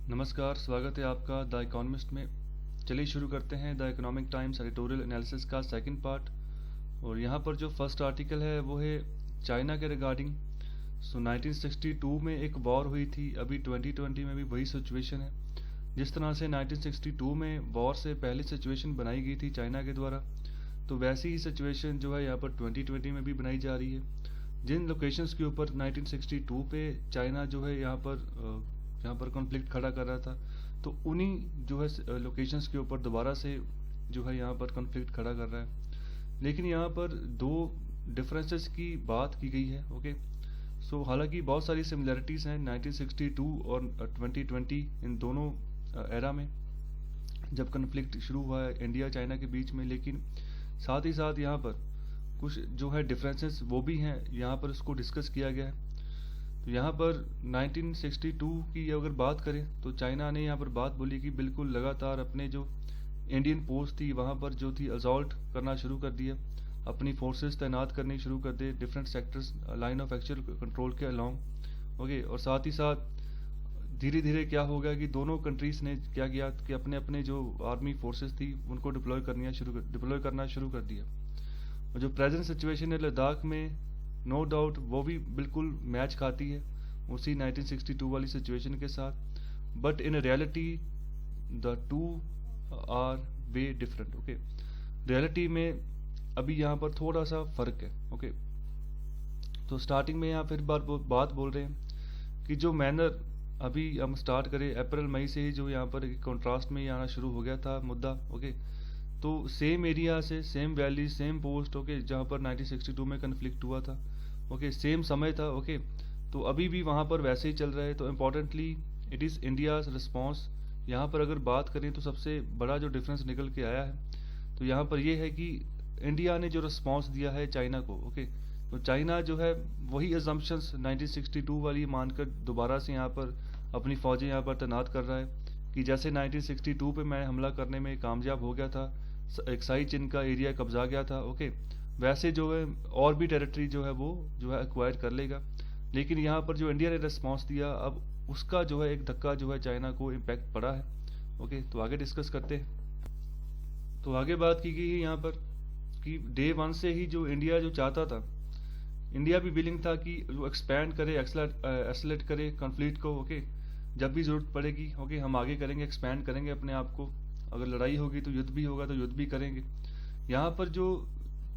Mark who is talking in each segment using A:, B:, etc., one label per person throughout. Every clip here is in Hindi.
A: नमस्कार, स्वागत है आपका द इकोनॉमिस्ट में। चलिए शुरू करते हैं the economic times editorial analysis का सेकंड पार्ट। और यहाँ पर जो फर्स्ट आर्टिकल है वो है चाइना के रिगार्डिंग। 1962 में एक वॉर हुई थी, अभी 2020 में भी वही सिचुएशन है। जिस तरह से 1962 में वॉर से पहले सिचुएशन बनाई गई थी चाइना के द्वारा, तो वैसी ही सिचुएशन जो है यहाँ पर 2020 में भी बनाई जा रही है। जिन लोकेशंस के ऊपर 1962 पे चाइना जो है यहाँ पर कॉन्फ्लिक्ट खड़ा कर रहा था, तो उन्हीं जो है लोकेशंस के ऊपर दोबारा से जो है यहाँ पर कॉन्फ्लिक्ट खड़ा कर रहा है। लेकिन यहाँ पर दो डिफरेंसेस की बात की गई है। ओके, सो हालांकि बहुत सारी सिमिलरिटीज़ हैं 1962 और 2020 इन दोनों एरा में जब कॉन्फ्लिक्ट शुरू हुआ है इंडिया चाइना के बीच में, लेकिन साथ ही साथ यहाँ पर कुछ जो है डिफरेंसेस वो भी हैं, यहाँ पर उसको डिस्कस किया गया है। तो यहाँ पर 1962 की अगर बात करें तो चाइना ने यहाँ पर बात बोली कि बिल्कुल लगातार अपने जो इंडियन पोस्ट थी वहाँ पर जो थी असॉल्ट करना शुरू कर दिया, अपनी फोर्सेस तैनात करनी शुरू कर दे different sectors line of actual control के अलोंग। ओके, और साथ ही साथ धीरे धीरे क्या हो गया कि दोनों कंट्रीज ने क्या किया कि अपने अपने जो आर्मी फोर्सेस थी उनको डिप्लॉय करना शुरू कर दिया। और जो प्रेजेंट सिचुएशन है लद्दाख में, नो डाउट वो भी बिल्कुल मैच खाती है उसी 1962 वाली सिचुएशन के साथ, but in reality the two are way different. Okay, reality में अभी यहाँ पर थोड़ा सा फर्क है। ओके, तो स्टार्टिंग में यहाँ फिर बात बोल रहे हैं कि जो मैनर अभी हम स्टार्ट करें अप्रैल मई से ही जो यहाँ पर कॉन्ट्रास्ट में ही आना शुरू हो गया था मुद्दा। ओके, तो सेम एरिया से same valley same post, okay, जहाँ पर 1962 में कन्फ्लिक्ट हुआ था, ओके, सेम समय था। ओके, तो अभी भी वहाँ पर वैसे ही चल रहा है। तो importantly it is India's response. यहाँ पर अगर बात करें तो सबसे बड़ा जो डिफरेंस निकल के आया है तो यहाँ पर ये है कि इंडिया ने जो रिस्पॉन्स दिया है चाइना को। ओके, तो चाइना जो है वही अजम्पशंस 1962 वाली मानकर दोबारा से यहाँ पर अपनी फौजें यहाँ पर तैनात कर रहा है कि जैसे 1962 पे मैं हमला करने में कामयाब हो गया था, एक साई चिन का एरिया कब्जा गया था। ओके, वैसे जो है और भी टेरिटरी जो है वो जो है एक्वायर कर लेगा। लेकिन यहाँ पर जो इंडिया ने रिस्पॉन्स दिया, अब उसका जो है एक धक्का जो है चाइना को इम्पैक्ट पड़ा है। ओके, तो आगे डिस्कस करते हैं। तो आगे बात की गई है यहाँ पर कि डे वन से ही जो इंडिया जो चाहता था, इंडिया भी विलिंग था कि जो एक्सपैंड करे एक्सलेट करे कॉन्फ्लिक्ट को। ओके, जब भी जरूरत पड़ेगी ओके हम आगे करेंगे, एक्सपैंड करेंगे अपने आप को, अगर लड़ाई होगी तो युद्ध भी होगा तो युद्ध भी करेंगे। यहाँ पर जो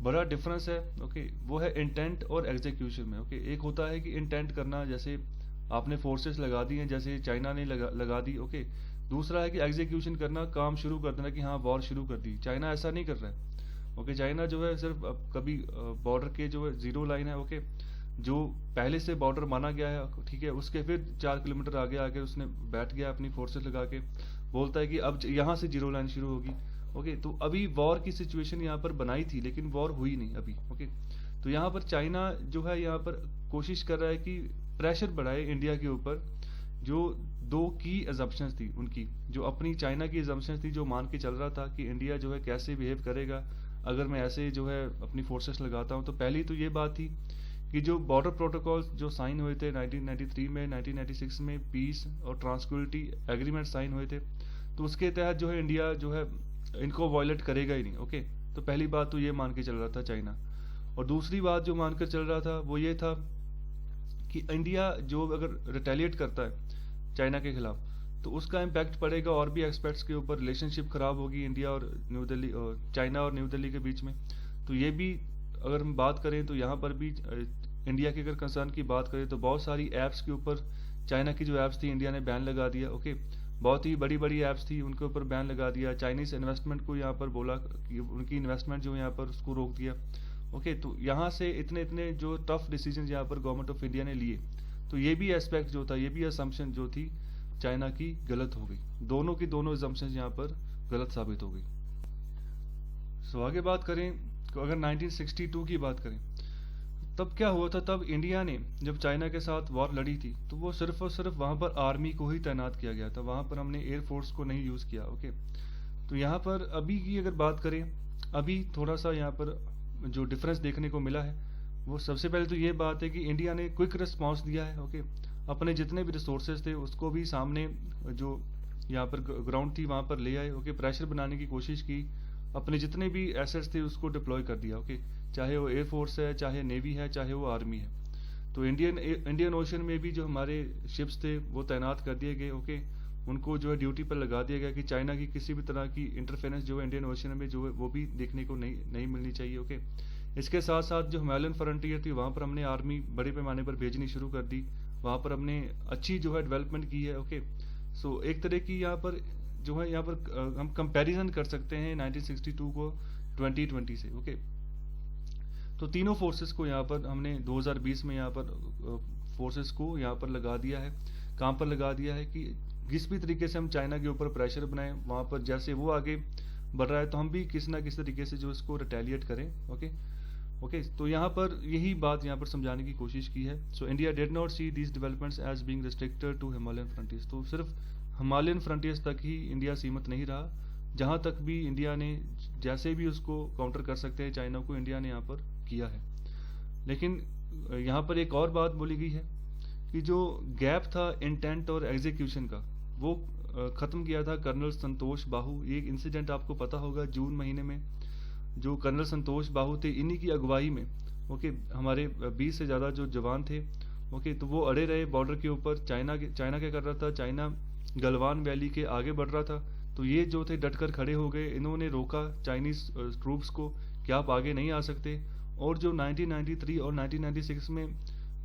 A: बड़ा डिफरेंस है ओके वो है इंटेंट और एग्जीक्यूशन में। ओके, एक होता है कि इंटेंट करना, जैसे आपने फोर्सेस लगा दी हैं जैसे चाइना ने लगा दी। ओके, दूसरा है कि एग्जीक्यूशन करना, काम शुरू कर देना कि हाँ वॉर शुरू कर दी। चाइना ऐसा नहीं कर रहा है। ओके, चाइना जो है सिर्फ कभी बॉर्डर के जो है जीरो लाइन है, ओके, जो पहले से बॉर्डर माना गया है, ठीक है, उसके फिर 4 किलोमीटर आगे आके उसने बैठ गया अपनी फोर्सेस लगा के, बोलता है कि अब यहाँ से जीरो लाइन शुरू होगी। ओके, तो अभी वॉर की सिचुएशन यहाँ पर बनाई थी लेकिन वॉर हुई नहीं अभी। ओके, तो यहाँ पर चाइना जो है यहाँ पर कोशिश कर रहा है कि प्रेशर बढ़ाए इंडिया के ऊपर। जो दो की अजम्पशंस थी उनकी, जो अपनी चाइना की अजम्पशंस थी, जो मान के चल रहा था कि इंडिया जो है कैसे बिहेव करेगा अगर मैं ऐसे जो है अपनी फोर्सेस लगाता हूँ। तो पहली तो ये बात थी कि जो बॉर्डर प्रोटोकॉल्स जो साइन हुए थे 1993 में, 1996 में पीस और ट्रांसक्विलिटी एग्रीमेंट साइन हुए थे, तो उसके तहत जो है इंडिया जो है इनको वायलेट करेगा ही नहीं। ओके, तो पहली बात तो ये मान के चल रहा था चाइना। और दूसरी बात जो मानकर चल रहा था वो ये था कि इंडिया जो अगर रिटेलिएट करता है चाइना के खिलाफ तो उसका इम्पैक्ट पड़ेगा और भी एक्सपेक्ट्स के ऊपर, रिलेशनशिप खराब होगी इंडिया और न्यू दिल्ली और चाइना और न्यू दिल्ली के बीच में। तो ये भी अगर हम बात करें तो यहाँ पर भी इंडिया के अगर कंसर्न की बात करें तो बहुत सारी ऐप्स के ऊपर चाइना की जो ऐप्स थी इंडिया ने बैन लगा दिया। ओके, बहुत ही बड़ी बड़ी ऐप्स थी उनके ऊपर बैन लगा दिया। चाइनीज इन्वेस्टमेंट को यहाँ पर बोला कि उनकी इन्वेस्टमेंट जो यहाँ पर उसको रोक दिया। ओके, तो यहाँ से इतने इतने जो टफ डिसीजन यहाँ पर गवर्नमेंट ऑफ इंडिया ने लिए, तो ये भी एस्पेक्ट जो था, ये भी असम्पशन जो थी चाइना की गलत हो गई। दोनों की दोनों असम्पशन यहाँ पर गलत साबित हो गई। सो आगे बात करें तो अगर 1962 की बात करें तब क्या हुआ था, तब इंडिया ने जब चाइना के साथ वॉर लड़ी थी तो वो सिर्फ और सिर्फ वहाँ पर आर्मी को ही तैनात किया गया था, वहाँ पर हमने एयरफोर्स को नहीं यूज़ किया। ओके, तो यहाँ पर अभी की अगर बात करें, अभी थोड़ा सा यहाँ पर जो डिफरेंस देखने को मिला है वो सबसे पहले तो ये बात है कि इंडिया ने क्विक रिस्पॉन्स दिया है। ओके, अपने जितने भी रिसोर्सेज थे उसको भी सामने जो यहाँ पर ग्राउंड थी वहाँ पर ले आए। ओके, प्रेशर बनाने की कोशिश की, अपने जितने भी एसेट्स थे उसको डिप्लॉय कर दिया। ओके, चाहे वो एयरफोर्स है, चाहे नेवी है, चाहे वो आर्मी है। तो इंडियन ओशन में भी जो हमारे शिप्स थे वो तैनात कर दिए गए। ओके, उनको जो है ड्यूटी पर लगा दिया गया कि चाइना की किसी भी तरह की इंटरफेरेंस जो है इंडियन ओशन में जो है वो भी देखने को नहीं मिलनी चाहिए। ओके, इसके साथ साथ जो हिमालयन फ्रंटियर थी वहाँ पर हमने आर्मी बड़े पैमाने पर भेजनी शुरू कर दी, वहाँ पर हमने अच्छी जो है डेवलपमेंट की है। ओके, सो एक तरह की यहाँ पर जो है यहाँ पर हम कंपैरिजन कर सकते हैं 1962 को 2020 से। ओके, तो तीनों फोर्सेस को यहाँ पर हमने 2020 में यहाँ पर फोर्सेस को यहाँ पर लगा दिया है, काम पर लगा दिया है कि किस भी तरीके से हम चाइना के ऊपर प्रेशर बनाएं, वहाँ पर जैसे वो आगे बढ़ रहा है तो हम भी किसी ना किसी तरीके से जो इसको रिटेलिएट करें। ओके, तो यहाँ पर यही बात यहाँ पर समझाने की कोशिश की है। So India did not see these developments as being restricted to Himalayan frontiers. तो सिर्फ हिमालयन फ्रंटियर्स तक ही इंडिया सीमित नहीं रहा, जहाँ तक भी इंडिया ने जैसे भी उसको काउंटर कर सकते हैं चाइना को, इंडिया ने यहाँ पर किया है। लेकिन यहाँ पर एक और बात बोली गई है कि जो गैप था इंटेंट और एग्जीक्यूशन का वो ख़त्म किया था कर्नल संतोष बाहू। ये इंसिडेंट आपको पता होगा, जून महीने में जो कर्नल संतोष बाहू थे, इन्हीं की अगुवाई में ओके हमारे 20 से ज़्यादा जो जवान थे ओके तो वो अड़े रहे बॉर्डर के ऊपर। चाइना क्या कर रहा था, चाइना गलवान वैली के आगे बढ़ रहा था, तो ये जो थे डटकर खड़े हो गए, इन्होंने रोका चाइनीज ट्रूप्स को कि आप आगे नहीं आ सकते। और जो 1993 और 1996 में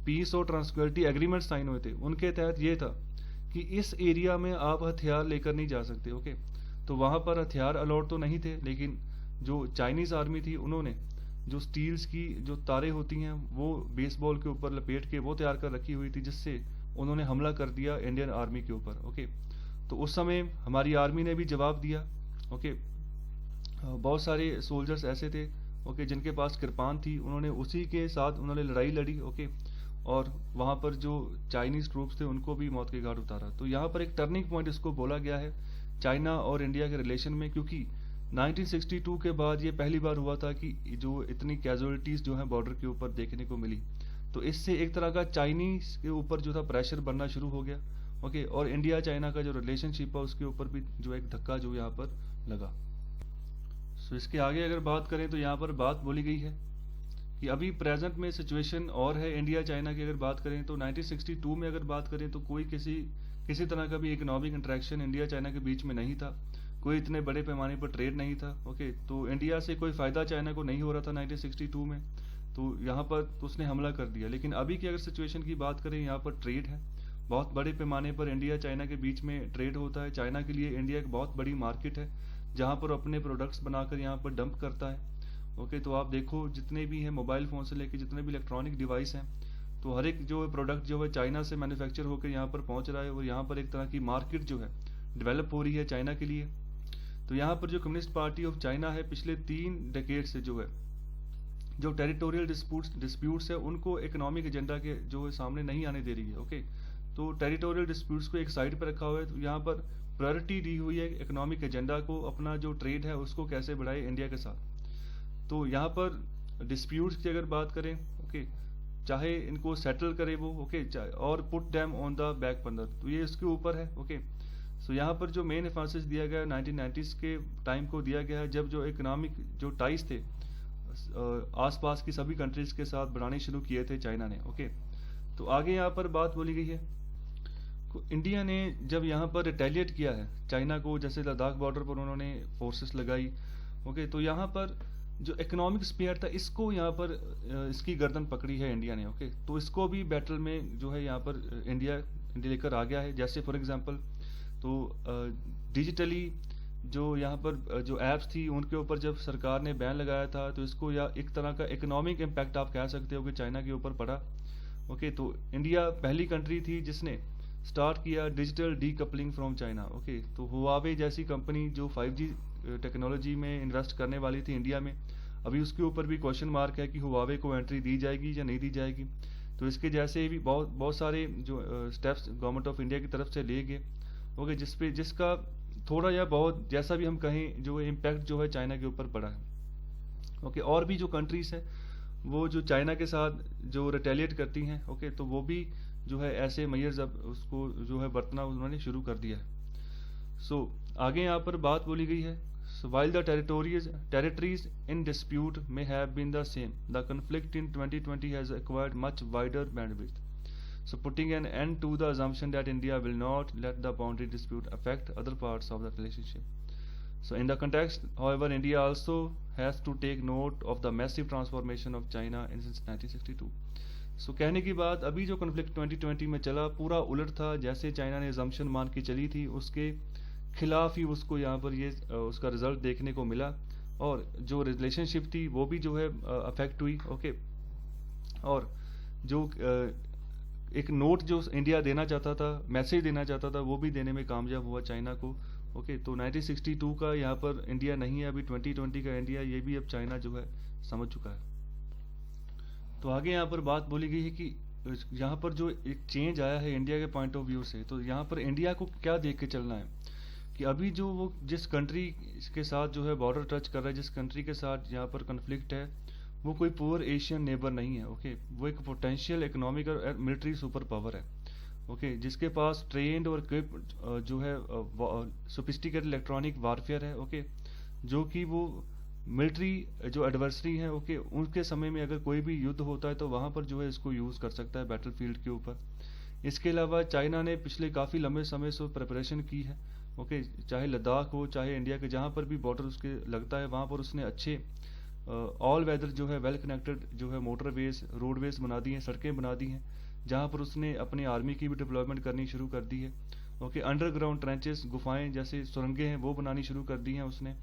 A: पीस और ट्रांसपेरेंटी एग्रीमेंट साइन हुए थे, उनके तहत ये था कि इस एरिया में आप हथियार लेकर नहीं जा सकते। ओके, तो वहाँ पर हथियार अलाउड तो नहीं थे, लेकिन जो चाइनीज़ आर्मी थी उन्होंने जो स्टील्स की जो तारें होती हैं वो बेसबॉल के ऊपर लपेट के वो तैयार कर रखी हुई थी, जिससे उन्होंने हमला कर दिया इंडियन आर्मी के ऊपर। ओके, तो उस समय हमारी आर्मी ने भी जवाब दिया। ओके, बहुत सारे सोल्जर्स ऐसे थे ओके जिनके पास कृपान थी, उन्होंने उसी के साथ उन्होंने लड़ाई लड़ी। ओके, और वहाँ पर जो चाइनीज़ ट्रूप्स थे उनको भी मौत के घाट उतारा। तो यहाँ पर एक टर्निंग पॉइंट इसको बोला गया है चाइना और इंडिया के रिलेशन में, क्योंकि 1962 के बाद ये पहली बार हुआ था कि जो इतनी कैजुअलिटीज़ जो हैं बॉर्डर के ऊपर देखने को मिली। तो इससे एक तरह का चाइनीज़ के ऊपर जो था प्रेशर बनना शुरू हो गया। ओके, और इंडिया चाइना का जो रिलेशनशिप है उसके ऊपर भी जो एक धक्का जो यहाँ पर लगा। सो इसके आगे अगर बात करें तो यहाँ पर बात बोली गई है कि अभी प्रेजेंट में सिचुएशन और है इंडिया चाइना की। अगर बात करें तो 1962 में अगर बात करें तो कोई किसी तरह का भी इकोनॉमिक इंटरेक्शन इंडिया चाइना के बीच में नहीं था, कोई इतने बड़े पैमाने पर ट्रेड नहीं था। ओके, तो इंडिया से कोई फ़ायदा चाइना को नहीं हो रहा था 1962 में, तो यहाँ पर तो उसने हमला कर दिया। लेकिन अभी की अगर सिचुएशन की बात करें, यहाँ पर ट्रेड है, बहुत बड़े पैमाने पर इंडिया चाइना के बीच में ट्रेड होता है। चाइना के लिए इंडिया एक बहुत बड़ी मार्केट है जहाँ पर अपने प्रोडक्ट्स बनाकर यहाँ पर डंप करता है। ओके, तो आप देखो जितने भी हैं मोबाइल फ़ोन से लेकर जितने भी इलेक्ट्रॉनिक डिवाइस हैं, तो हर एक जो प्रोडक्ट जो है चाइना से मैन्युफैक्चर होकर यहाँ पर पहुँच रहा है, और यहाँ पर एक तरह की मार्केट जो है डेवलप हो रही है चाइना के लिए। तो यहाँ पर जो कम्युनिस्ट पार्टी ऑफ चाइना है पिछले 3 डेकेड से जो है जो टेरिटोरियल डिस्प्यूट्स है उनको इकोनॉमिक एजेंडा के जो है सामने नहीं आने दे रही है। ओके, तो टेरिटोरियल डिस्प्यूट्स को एक साइड पर रखा हुआ है, तो यहाँ पर प्रायोरिटी दी हुई है इकोनॉमिक एजेंडा को, अपना जो ट्रेड है उसको कैसे बढ़ाए इंडिया के साथ। तो यहाँ पर डिस्प्यूट्स की अगर बात करें ओके चाहे इनको सेटल करे वो ओके और put dam on the back burner, तो ये इसके ऊपर है। ओके, सो यहाँ पर जो मेन एम्फेसिस दिया गया है 1990s के टाइम को दिया गया है, जब जो इकोनॉमिक जो टाइज थे आसपास की सभी कंट्रीज के साथ बढ़ाने शुरू किए थे चाइना ने। ओके, तो आगे यहाँ पर बात बोली गई है इंडिया ने जब यहाँ पर रिटेलिएट किया है चाइना को, जैसे लद्दाख बॉर्डर पर उन्होंने फोर्सेस लगाई। ओके, तो यहाँ पर जो इकोनॉमिक स्पेयर था इसको यहाँ पर इसकी गर्दन पकड़ी है इंडिया ने। ओके, तो इसको भी बैटल में जो है यहाँ पर इंडिया लेकर आ गया है। जैसे फॉर एग्जांपल तो डिजिटली जो यहाँ पर जो ऐप्स थी उनके ऊपर जब सरकार ने बैन लगाया था, तो इसको या एक तरह का इकोनॉमिक इम्पैक्ट आप कह सकते हो कि चाइना के ऊपर पड़ा। ओके, तो इंडिया पहली कंट्री थी जिसने स्टार्ट किया digital decoupling from China. Okay, तो हुआवे जैसी कंपनी जो 5G टेक्नोलॉजी में इन्वेस्ट करने वाली थी इंडिया में, अभी उसके ऊपर भी क्वेश्चन मार्क है कि हुआवे को एंट्री दी जाएगी या नहीं दी जाएगी। तो इसके जैसे भी बहुत सारे जो स्टेप्स गवर्नमेंट ऑफ इंडिया की तरफ से लिए गए। ओके, जिसका थोड़ा या बहुत जैसा भी हम कहें जो इम्पैक्ट जो है चाइना के ऊपर पड़ा है। ओके, और भी जो कंट्रीज हैं वो जो चाइना के साथ जो रिटेलिएट करती हैं ओके तो वो भी जो है ऐसे मेजर्स अब उसको जो है बरतना उन्होंने शुरू कर दिया है। आगे यहाँ पर बात बोली गई है, while the territories in dispute may have been the same, the conflict in 2020 has acquired much wider bandwidth. Putting an end to the assumption that India will not let the boundary dispute affect other parts of the relationship. In the context, however, India also has to take note of the massive transformation of China since 1962. कहने की बात, अभी जो कन्फ्लिक्ट 2020 में चला पूरा उलट था, जैसे चाइना ने assumption मान के चली थी उसके खिलाफ ही उसको यहाँ पर ये उसका रिजल्ट देखने को मिला, और जो रिलेशनशिप थी वो भी जो है अफेक्ट हुई। ओके, और जो एक नोट जो इंडिया देना चाहता था, मैसेज देना चाहता था, वो भी देने में कामयाब हुआ चाइना को। ओके, तो 1962 का यहाँ पर इंडिया नहीं है, अभी 2020 का इंडिया, ये भी अब चाइना जो है समझ चुका है। तो आगे यहाँ पर बात बोली गई है कि यहाँ पर जो एक चेंज आया है इंडिया के पॉइंट ऑफ व्यू से, तो यहाँ पर इंडिया को क्या देख के चलना है कि अभी जो वो जिस कंट्री के साथ जो है बॉर्डर टच कर रहा है, जिस कंट्री के साथ यहाँ पर कन्फ्लिक्ट है, वो कोई पुअर एशियन नेबर नहीं है। ओके, वो एक पोटेंशियल इकोनॉमिक और मिलिट्री सुपर पावर है। ओके, जिसके पास ट्रेंड और जो है सोफिस्टिकेटेड इलेक्ट्रॉनिक वारफेयर है। ओके, जो कि वो मिलिट्री जो एडवर्सरी है, ओके, उनके समय में अगर कोई भी युद्ध होता है तो वहाँ पर जो है इसको यूज़ कर सकता है बैटलफील्ड के ऊपर। इसके अलावा चाइना ने पिछले काफ़ी लंबे समय से प्रिपरेशन की है। ओके, चाहे लद्दाख हो, चाहे इंडिया के जहाँ पर भी बॉर्डर उसके लगता है वहाँ पर उसने अच्छे ऑल वेदर जो है वेल कनेक्टेड जो है मोटरवेज, रोडवेज बना दी हैं, सड़कें बना दी हैं, जहाँ पर उसने अपनी आर्मी की भी डिप्लॉयमेंट करनी शुरू कर दी है। ओके, अंडरग्राउंड ट्रेंचेस, गुफाएं जैसे सुरंगें हैं वो बनानी शुरू कर दी हैं उसने,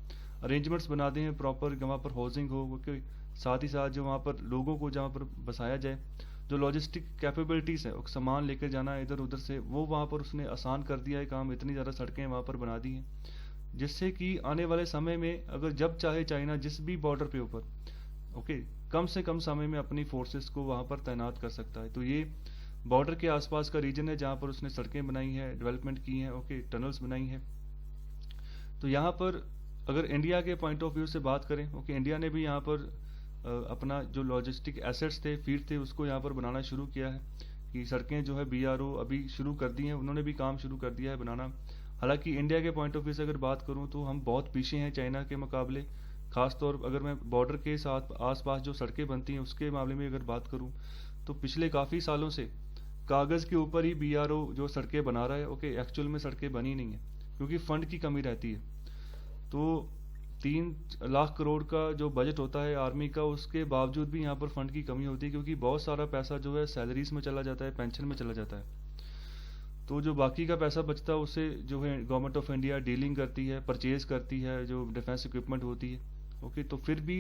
A: अरेंजमेंट्स बना दिए हैं प्रॉपर, वहाँ पर हाउसिंग हो। ओके, साथ ही साथ जो वहाँ पर लोगों को जहाँ पर बसाया जाए, जो लॉजिस्टिक कैपेबिलिटीज़ है, सामान लेकर जाना इधर उधर से, वो वहाँ पर उसने आसान कर दिया है काम। इतनी ज़्यादा सड़कें वहाँ पर बना दी हैं जिससे कि आने वाले समय में अगर जब चाहे चाइना जिस भी बॉर्डर पे ऊपर, ओके, कम से कम समय में अपनी फोर्सेस को वहाँ पर तैनात कर सकता है। तो ये बॉर्डर के आसपास का रीजन है जहाँ पर उसने सड़कें बनाई हैं, डेवलपमेंट की हैं, ओके, टनल्स बनाई हैं। तो यहाँ पर अगर इंडिया के पॉइंट ऑफ व्यू से बात करें, ओके, इंडिया ने भी यहाँ पर अपना जो लॉजिस्टिक एसेट्स थे, फील्ड थे, उसको यहाँ पर बनाना शुरू किया है कि सड़कें जो है BRO अभी शुरू कर दी हैं, उन्होंने भी काम शुरू कर दिया है बनाना। हालांकि इंडिया के पॉइंट ऑफ व्यू से अगर बात करूँ तो हम बहुत पीछे हैं चाइना के मुकाबले, खासतौर अगर मैं बॉर्डर के साथ आसपास जो सड़कें बनती हैं उसके मामले में अगर बात करूँ तो पिछले काफ़ी सालों से कागज़ के ऊपर ही BRO जो सड़कें बना रहा है। ओके, एक्चुअल में सड़कें बनी नहीं है क्योंकि फंड की कमी रहती है। तो 3 लाख करोड़ का जो बजट होता है आर्मी का, उसके बावजूद भी यहाँ पर फंड की कमी होती है क्योंकि बहुत सारा पैसा जो है सैलरीज में चला जाता है, पेंशन में चला जाता है। तो जो बाकी का पैसा बचता है उससे जो है गवर्नमेंट ऑफ इंडिया डीलिंग करती है, परचेज करती है, जो डिफेंस इक्विपमेंट होती है। ओके, तो फिर भी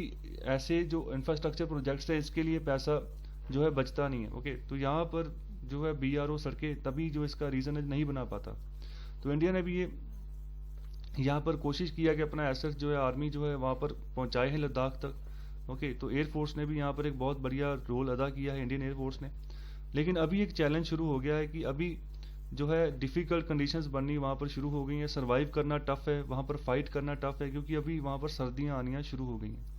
A: ऐसे जो इंफ्रास्ट्रक्चर प्रोजेक्ट्स है इसके लिए पैसा जो है बचता नहीं है। ओके, तो यहाँ पर जो है BRO सड़कें तभी जो इसका रीज़न नहीं बना पाता। तो इंडिया ने भी ये यहाँ पर कोशिश किया कि अपना एसेट जो है आर्मी जो है वहाँ पर पहुँचाए हैं लद्दाख तक। ओके, तो एयरफोर्स ने भी यहाँ पर एक बहुत बढ़िया रोल अदा किया है, इंडियन एयरफोर्स ने। लेकिन अभी एक चैलेंज शुरू हो गया है कि अभी जो है डिफ़िकल्ट कंडीशंस बननी वहाँ पर शुरू हो गई हैं, सर्वाइव करना टफ़ है, वहाँ पर फाइट करना टफ़ है क्योंकि अभी वहाँ पर सर्दियाँ आनियाँ शुरू हो गई हैं।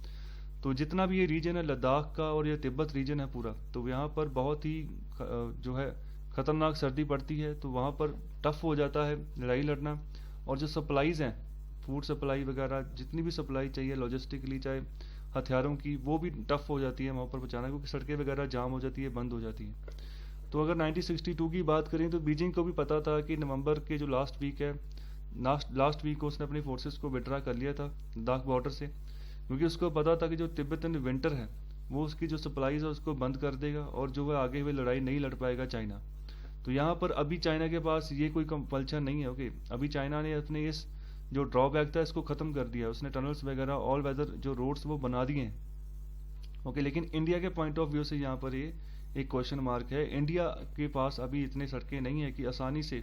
A: तो जितना भी ये रीजन है लद्दाख का और ये तिब्बत रीजन है पूरा, तो यहाँ पर बहुत ही जो है ख़तरनाक सर्दी पड़ती है, तो वहाँ पर टफ़ हो जाता है लड़ाई लड़ना। और जो सप्लाईज़ हैं, फूड सप्लाई वगैरह जितनी भी सप्लाई चाहिए लॉजिस्टिकली, चाहे हथियारों की, वो भी टफ़ हो जाती है वहाँ पर पहुँचाना क्योंकि सड़कें वगैरह जाम हो जाती है, बंद हो जाती है। तो अगर 1962 की बात करें तो बीजिंग को भी पता था कि नवंबर के जो लास्ट वीक है, लास्ट वीक को उसने अपनी फोर्सेस को विड्रा कर लिया था लद्दाख बॉर्डर से, क्योंकि उसको पता था कि जो तिब्बतन विंटर है वो उसकी जो सप्लाईज है उसको बंद कर देगा और जो है आगे हुए लड़ाई नहीं लड़ पाएगा चाइना। तो यहाँ पर अभी चाइना के पास ये कोई कंपल्शन नहीं है। ओके, अभी चाइना ने अपने इस जो ड्रॉबैक था इसको ख़त्म कर दिया, उसने टनल्स वगैरह ऑल वेदर जो रोड्स वो बना दिए हैं। ओके, लेकिन इंडिया के पॉइंट ऑफ व्यू से यहाँ पर ये एक क्वेश्चन मार्क है। इंडिया के पास अभी इतने सड़कें नहीं है कि आसानी से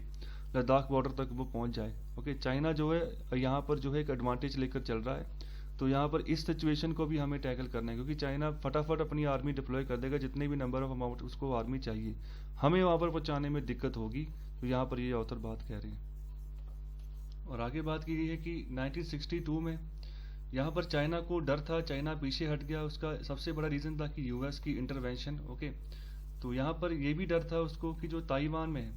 A: लद्दाख बॉर्डर तक वो पहुँच जाए। ओके, चाइना जो है यहाँ पर जो है एक एडवांटेज लेकर चल रहा है, तो यहाँ पर इस सिचुएशन को भी हमें टैकल करना है क्योंकि चाइना फटाफट अपनी आर्मी डिप्लॉय कर देगा, जितने भी नंबर ऑफ अमाउंट उसको आर्मी चाहिए, हमें वहाँ पर पहुँचाने में दिक्कत होगी। तो यहाँ पर ये ऑथर बात कह रहे हैं। और आगे बात की गई है कि 1962 में यहाँ पर चाइना को डर था, चाइना पीछे हट गया। उसका सबसे बड़ा रीज़न था कि US की इंटरवेंशन। ओके, तो यहाँ पर ये भी डर था उसको कि जो ताइवान में है,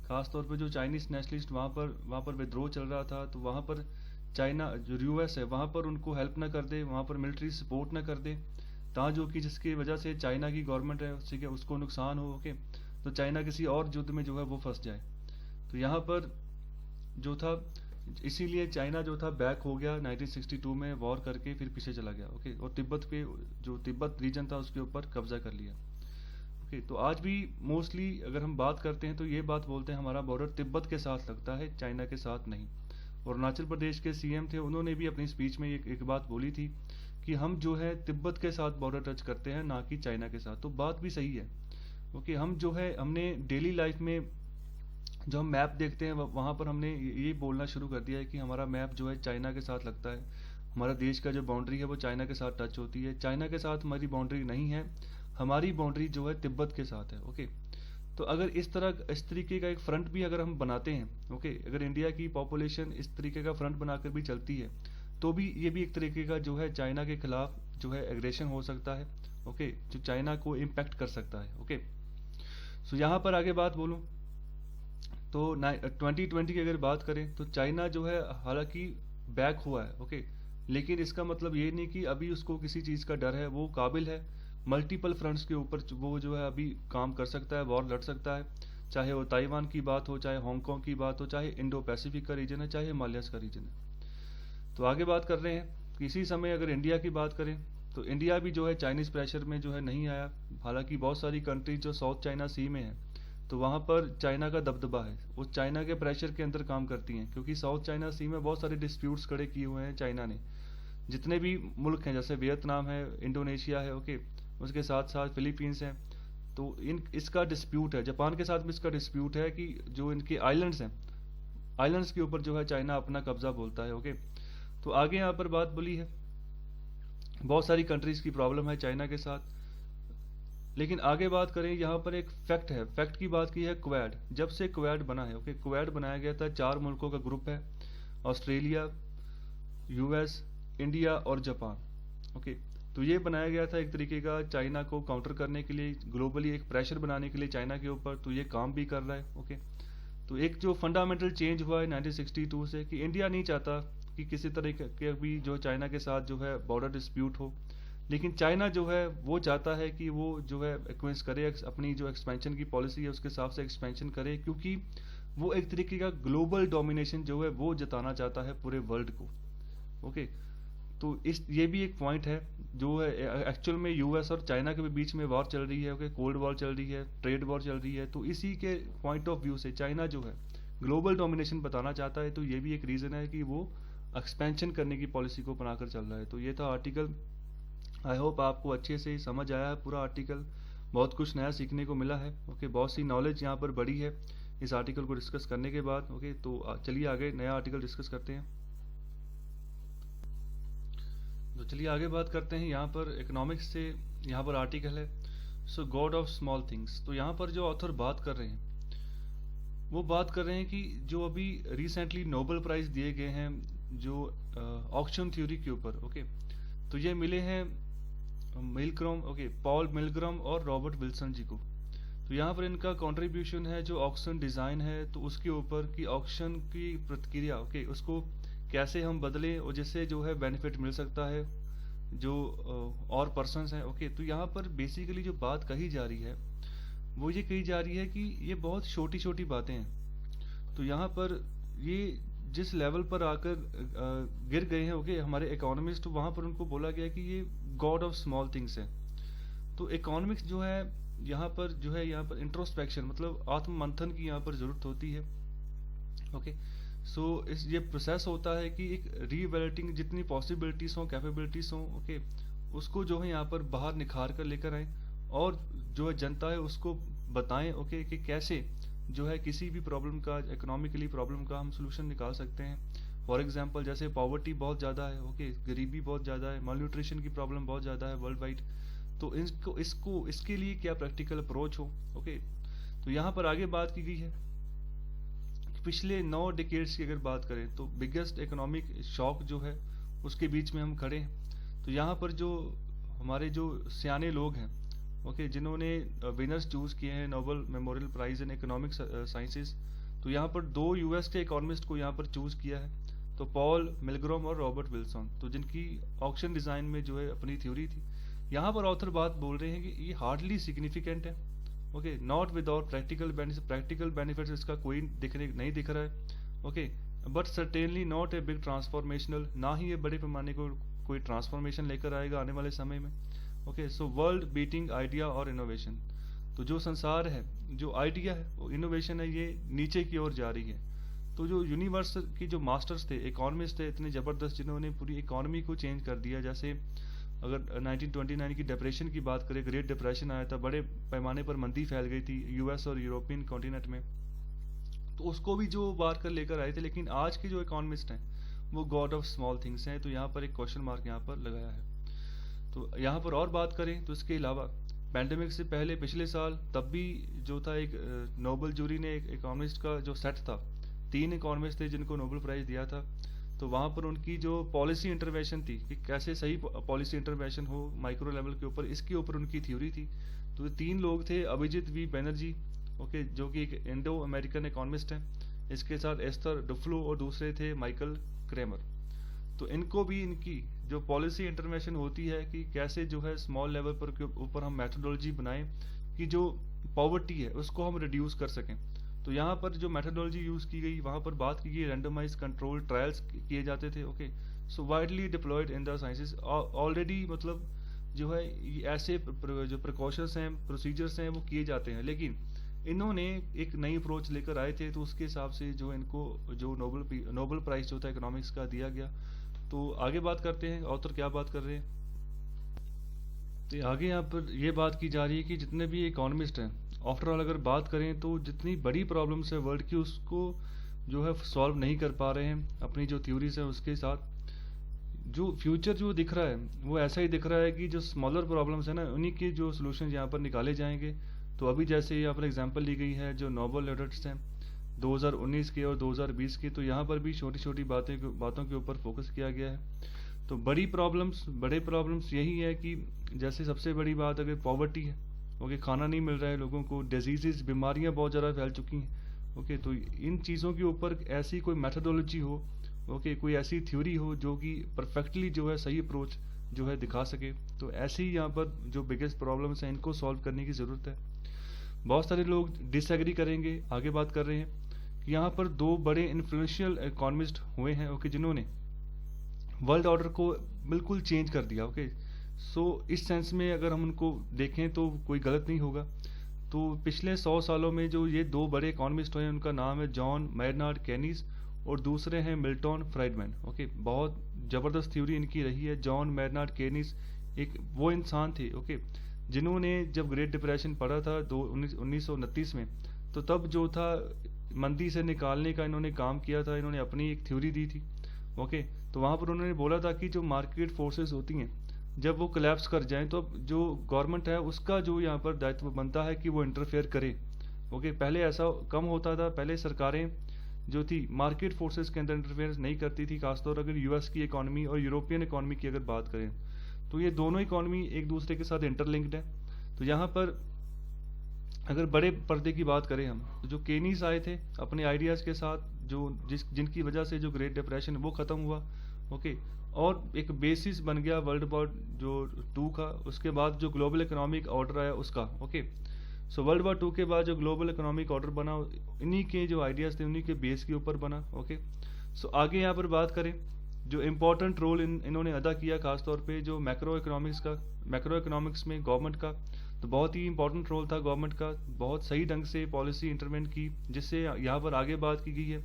A: खास तौर पे जो चाइनीज नेशनलिस्ट वहाँ पर विद्रोह चल रहा था, तो वहाँ पर चाइना जो यूएस है वहाँ पर उनको हेल्प ना कर दे, वहाँ पर मिलिट्री सपोर्ट ना कर दे, ता जो कि जिसकी वजह से चाइना की गवर्नमेंट है उसको नुकसान हो, ओके, तो चाइना किसी और युद्ध में जो है वो फंस जाए। तो यहाँ पर जो था, इसीलिए चाइना जो था बैक हो गया 1962 में वॉर करके, फिर पीछे चला गया, ओके, और तिब्बत के जो तिब्बत रीजन था उसके ऊपर कब्जा कर लिया। ओके, तो आज भी मोस्टली अगर हम बात करते हैं तो ये बात बोलते हैं हमारा बॉर्डर तिब्बत के साथ लगता है, चाइना के साथ नहीं। और अरुणाचल प्रदेश के सीएम थे, उन्होंने भी अपनी स्पीच में एक बात बोली थी कि हम जो है तिब्बत के साथ बॉर्डर टच करते हैं, ना कि चाइना के साथ। तो बात भी सही है। ओके, हम जो है हमने डेली लाइफ में जो हम मैप देखते हैं वहाँ पर हमने ये बोलना शुरू कर दिया है कि हमारा मैप जो है चाइना के साथ लगता है, हमारा देश का जो बाउंड्री है वो चाइना के साथ टच होती है। चाइना के साथ हमारी बाउंड्री नहीं है, हमारी बाउंड्री जो है तिब्बत के साथ है। ओके, तो अगर इस तरीके का एक फ्रंट भी अगर हम बनाते हैं, ओके, अगर इंडिया की पॉपुलेशन इस तरीके का फ्रंट बनाकर भी चलती है, तो भी ये भी एक तरीके का जो है चाइना के खिलाफ जो है एग्रेशन हो सकता है, ओके, जो चाइना को इम्पैक्ट कर सकता है। ओके, सो यहाँ पर आगे बात बोलूँ तो 2020 की अगर बात करें तो चाइना जो है हालांकि बैक हुआ है, ओके, लेकिन इसका मतलब ये नहीं कि अभी उसको किसी चीज़ का डर है। वो काबिल है मल्टीपल फ्रंट्स के ऊपर, वो जो है अभी काम कर सकता है, वॉर लड़ सकता है, चाहे वो ताइवान की बात हो, चाहे हांगकांग की बात हो, चाहे इंडो पैसिफिक का रीजन है, चाहे हिमालयस का रीजन है। तो आगे बात कर रहे हैं कि इसी समय अगर इंडिया की बात करें तो इंडिया भी जो है चाइनीज़ प्रेशर में जो है नहीं आया। हालांकि बहुत सारी कंट्रीज जो साउथ चाइना सी में है तो वहाँ पर चाइना का दबदबा है, वो चाइना के प्रेशर के अंदर काम करती हैं, क्योंकि साउथ चाइना सी में बहुत सारे डिस्प्यूट्स खड़े किए हुए हैं चाइना ने। जितने भी मुल्क हैं जैसे वियतनाम है, इंडोनेशिया है, ओके, उसके साथ साथ फिलीपींस हैं, तो इसका डिस्प्यूट है। जापान के साथ भी इसका डिस्प्यूट है कि जो इनके आइलैंड्स हैं, आइलैंड्स के ऊपर जो है चाइना अपना कब्जा बोलता है। ओके, तो आगे यहाँ पर बात बोली है, बहुत सारी कंट्रीज की प्रॉब्लम है चाइना के साथ। लेकिन आगे बात करें, यहाँ पर एक फैक्ट है, फैक्ट की बात की है क्वाड। जब से क्वाड बना है, ओके, क्वाड बनाया गया था, 4 मुल्कों का ग्रुप है, ऑस्ट्रेलिया, यूएस, इंडिया और जापान। ओके, तो ये बनाया गया था एक तरीके का चाइना को काउंटर करने के लिए, ग्लोबली एक प्रेशर बनाने के लिए चाइना के ऊपर। तो ये काम भी कर रहा है। ओके, तो एक जो फंडामेंटल चेंज हुआ है 1962 से कि इंडिया नहीं चाहता कि किसी तरह के भी जो चाइना के साथ जो है बॉर्डर डिस्प्यूट हो, लेकिन चाइना जो है वो चाहता है कि वो जो है एक्वेंस करे, अपनी जो एक्सपेंशन की पॉलिसी है उसके हिसाब से एक्सपेंशन करे, क्योंकि वो एक तरीके का ग्लोबल डोमिनेशन जो है वो जताना चाहता है पूरे वर्ल्ड को। ओके, तो ये भी एक पॉइंट है जो है एक्चुअल में यूएस और चाइना के बीच में वॉर चल रही है, ओके, कोल्ड वॉर चल रही है, ट्रेड वॉर चल रही है। तो इसी के पॉइंट ऑफ व्यू से चाइना जो है ग्लोबल डोमिनेशन बताना चाहता है, तो ये भी एक रीज़न है कि वो एक्सपेंशन करने की पॉलिसी को बनाकर चल रहा है। तो ये था आर्टिकल। आई होप आपको अच्छे से समझ आया है पूरा आर्टिकल, बहुत कुछ नया सीखने को मिला है। ओके, बहुत सी नॉलेज यहाँ पर बढ़ी है इस आर्टिकल को डिस्कस करने के बाद। ओके, तो चलिए आगे नया आर्टिकल डिस्कस करते हैं। तो चलिए आगे बात करते हैं, यहाँ पर इकोनॉमिक्स से यहाँ पर आर्टिकल है, सो गॉड ऑफ स्मॉल थिंग्स। तो यहाँ पर जो ऑथर बात कर रहे हैं वो बात कर रहे हैं कि जो अभी रिसेंटली नोबेल प्राइज दिए गए हैं जो ऑक्शन थ्योरी के ऊपर, ओके, तो ये मिले हैं मिलग्रॉम, ओके, पॉल मिलग्रॉम और रॉबर्ट विल्सन जी को। तो यहाँ पर इनका कंट्रीब्यूशन है जो ऑक्शन डिज़ाइन है, तो उसके ऊपर कि ऑक्शन की प्रक्रिया, ओके, उसको कैसे हम बदलें और जिससे जो है बेनिफिट मिल सकता है जो और पर्सन्स हैं। ओके, तो यहाँ पर बेसिकली जो बात कही जा रही है वो ये कही जा रही है कि ये बहुत छोटी छोटी बातें हैं। तो यहाँ पर ये जिस लेवल पर आकर गिर गए हैं, ओके, हमारे इकोनॉमिस्ट, वहाँ पर उनको बोला गया कि ये गॉड ऑफ स्मॉल थिंग्स है। तो इकोनॉमिक्स जो है यहाँ पर इंट्रोस्पेक्शन मतलब आत्ममंथन की यहाँ पर ज़रूरत होती है। ओके, सो ये प्रोसेस होता है कि एक रीवैल्यूएटिंग जितनी पॉसिबिलिटीज़ हों, कैपेबिलिटीज़ हों, ओके, उसको जो है यहाँ पर बाहर निखार कर लेकर आए और जो है जनता है उसको बताएं, ओके, कि कैसे जो है किसी भी प्रॉब्लम का, इकोनॉमिकली प्रॉब्लम का हम सोल्यूशन निकाल सकते हैं। फॉर एग्जांपल जैसे पॉवर्टी बहुत ज़्यादा है, ओके, गरीबी बहुत ज़्यादा है, माल न्यूट्रिशन की प्रॉब्लम बहुत ज़्यादा है वर्ल्ड वाइड, तो इसके लिए क्या प्रैक्टिकल अप्रोच हो। ओके, तो यहाँ पर आगे बात की गई है पिछले 9 डिकेड्स की अगर बात करें तो बिगेस्ट इकोनॉमिक शॉक जो है उसके बीच में हम खड़े हैं। तो यहाँ पर जो हमारे जो सियाने लोग हैं ओके, जिन्होंने विनर्स चूज़ किए हैं Nobel memorial prize in economic sciences. तो यहाँ पर 2 यूएस के इकोनॉमिस्ट को यहाँ पर चूज़ किया है, तो पॉल मिलग्रोम और रॉबर्ट विल्सन, तो जिनकी ऑक्शन डिज़ाइन में जो है अपनी थ्योरी थी। यहाँ पर ऑथर बात बोल रहे हैं कि ये हार्डली सिग्निफिकेंट है, okay, not without practical benefits इसका कोई नहीं दिख रहा है, okay, but certainly not a big transformational, ना ही ये बड़े पैमाने को कोई ट्रांसफॉर्मेशन लेकर आएगा आने वाले समय में। Okay, so world beating idea और इनोवेशन, तो जो संसार है, जो आइडिया है, वो इनोवेशन है, ये नीचे की ओर जा रही है। तो जो यूनिवर्स की जो मास्टर्स थे, इकोनॉमिस्ट थे इतने ज़बरदस्त, जिन्होंने पूरी इकोनॉमी को चेंज कर दिया, जैसे अगर 1929 की डिप्रेशन की बात करें, ग्रेट डिप्रेशन आया था, बड़े पैमाने पर मंदी फैल गई थी यूएस और यूरोपियन कॉन्टिनेंट में, तो उसको भी जो बात कर लेकर आए थे। लेकिन आज के जो इकोनॉमिस्ट हैं वो गॉड ऑफ स्मॉल थिंग्स हैं, तो यहाँ पर एक क्वेश्चन मार्क यहाँ पर लगाया है। तो यहाँ पर और बात करें तो इसके अलावा पैंडेमिक से पहले पिछले साल तब भी जो था, एक नोबेल जूरी ने एक इकोनॉमिस्ट का जो सेट था, 3 इकोनॉमिस्ट थे जिनको नोबेल प्राइज दिया था, तो वहाँ पर उनकी जो पॉलिसी इंटरवेंशन थी कि कैसे सही पॉलिसी इंटरवेंशन हो माइक्रो लेवल के ऊपर, इसके ऊपर उनकी थ्योरी थी। तो 3 लोग थे, अभिजीत वी बैनर्जी, ओके, जो कि एक इंडो अमेरिकन इकोनॉमिस्ट हैं, इसके साथ एस्थर डुफ्लो और दूसरे थे माइकल क्रेमर। तो इनको भी इनकी जो पॉलिसी इंटरवेंशन होती है कि कैसे जो है स्मॉल लेवल पर के ऊपर हम मेथोडोलॉजी बनाएं कि जो पॉवर्टी है उसको हम रिड्यूस कर सकें। तो यहाँ पर जो मेथोडोलॉजी यूज़ की गई, वहाँ पर बात की गई रैंडमाइज कंट्रोल ट्रायल्स किए जाते थे, okay, so widely deployed in the sciences already, मतलब जो है ऐसे जो प्रिकॉशंस हैं, प्रोसीजर्स हैं, वो किए जाते हैं। लेकिन इन्होंने एक नई अप्रोच लेकर आए थे, तो उसके हिसाब से जो इनको जो नोबेल प्राइज जो था इकोनॉमिक्स का दिया गया। तो आगे बात करते हैं, ऑथर क्या बात कर रहे हैं। तो आगे यहाँ पर ये बात की जा रही है कि जितने भी इकोनॉमिस्ट हैं, आफ्टर ऑल अगर बात करें तो जितनी बड़ी प्रॉब्लम्स है वर्ल्ड की, उसको जो है सॉल्व नहीं कर पा रहे हैं अपनी जो थ्योरीज है उसके साथ। जो फ्यूचर जो दिख रहा है वो ऐसा ही दिख रहा है कि जो स्मॉलर प्रॉब्लम्स है ना, उन्हीं के जो सोल्यूशन यहाँ पर निकाले जाएंगे। तो अभी जैसे यहाँ पर एग्जांपल ली गई है जो नोबेल लॉरेट्स हैं 2019 के और 2020 के, तो यहाँ पर भी छोटी छोटी बातों के ऊपर फोकस किया गया है। तो बड़े प्रॉब्लम्स यही है कि जैसे सबसे बड़ी बात अगर पॉवर्टी है, ओके, खाना नहीं मिल रहा है लोगों को, डिजीजेस, बीमारियाँ बहुत ज़्यादा फैल चुकी हैं, ओके, तो इन चीज़ों के ऊपर ऐसी कोई मेथोडोलॉजी हो, ओके, कोई ऐसी थ्योरी हो जो कि परफेक्टली जो है सही अप्रोच जो है दिखा सके। तो ऐसे ही यहाँ पर जो बिगेस्ट प्रॉब्लम्स हैं इनको सॉल्व करने की ज़रूरत है। बहुत सारे लोग डिसएग्री करेंगे, आगे बात कर रहे हैं कि यहाँ पर 2 बड़े इन्फ्लुएंशियल इकोनॉमिस्ट हुए हैं, ओके, जिन्होंने वर्ल्ड ऑर्डर को बिल्कुल चेंज कर दिया, ओके। सो इस सेंस में अगर हम उनको देखें तो कोई गलत नहीं होगा। तो पिछले 100 सालों में जो ये 2 बड़े इकोनॉमिस्ट हुए, उनका नाम है जॉन मेयरनार्ड केनीज और दूसरे हैं मिल्टन फ्राइडमैन, ओके। बहुत ज़बरदस्त थ्योरी इनकी रही है। जॉन मेयरनार्ड केनीज एक वो इंसान थे, ओके, जिन्होंने जब ग्रेट डिप्रेशन पड़ा था 1929 में, तो तब जो था मंदी से निकालने का इन्होंने काम किया था, इन्होंने अपनी एक थ्योरी दी थी, ओके। तो वहाँ पर उन्होंने बोला था कि जो मार्केट फोर्सेस होती हैं जब वो कोलैप्स कर जाएं तो जो गवर्नमेंट है उसका जो यहाँ पर दायित्व बनता है कि वो इंटरफेयर करे, ओके। पहले ऐसा कम होता था, पहले सरकारें जो थी मार्केट फोर्सेस के अंदर इंटरफेयर नहीं करती थी, खासतौर अगर यूएस की इकोनॉमी और यूरोपियन इकोनॉमी की अगर बात करें तो ये दोनों इकोनॉमी एक दूसरे के साथ इंटरलिंक्ड है। तो यहाँ पर अगर बड़े पर्दे की बात करें हम, तो जो केनीज आए थे अपने आइडियाज़ के साथ, जिनकी वजह से जो ग्रेट डिप्रेशन वो ख़त्म हुआ, ओके, और एक बेसिस बन गया वर्ल्ड वॉर जो 2 का, उसके बाद जो ग्लोबल इकोनॉमिक ऑर्डर आया उसका, ओके। सो वर्ल्ड वॉर 2 के बाद जो ग्लोबल इकोनॉमिक ऑर्डर बना, इन्हीं के जो आइडियाज़ थे उन्हीं के बेस के ऊपर बना, ओके। सो आगे यहाँ पर बात करें जो इम्पोर्टेंट रोल इन्होंने अदा किया, खासतौर पे जो मैक्रो इकोनॉमिक्स में गवर्नमेंट का, तो बहुत ही इंपॉर्टेंट रोल था गवर्नमेंट का, बहुत सही ढंग से पॉलिसी इंटरवेंट की, जिससे यहाँ पर आगे बात की गई है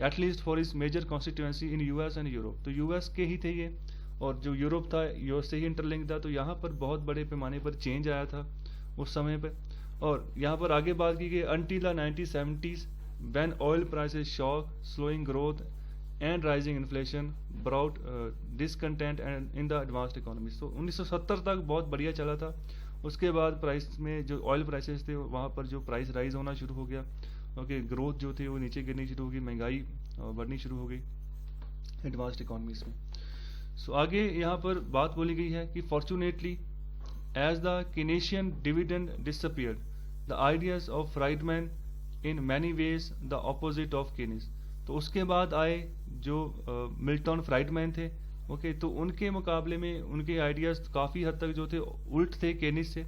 A: एटलीस्ट फॉर इस major constituency in US and Europe. तो यूएस के ही थे ये, और जो यूरोप था यूएस से ही इंटरलिंक था, तो यहाँ पर बहुत बड़े पैमाने पर चेंज आया था उस समय पर। और यहाँ पर आगे बात की गई until the 1970s when oil prices shock, slowing growth and rising inflation brought discontent and in the advanced economies. तो 1970 तक बहुत बढ़िया चला था, उसके बाद प्राइस में जो ऑयल प्राइसेस थे वहाँ पर जो प्राइस राइज होना शुरू हो गया, ओके, ग्रोथ जो थी वो नीचे गिरनी शुरू हो गई, महंगाई बढ़नी शुरू हो गई एडवांस्ड इकोनॉमीज में। सो आगे यहाँ पर बात बोली गई है कि fortunately as the Keynesian dividend disappeared, the ideas of Friedman in many ways the opposite of Keynes. तो उसके बाद आए जो मिल्टन फ्राइडमैन थे, ओके, तो उनके मुकाबले में उनके आइडियाज काफ़ी हद तक जो थे उल्ट थे केनिस से,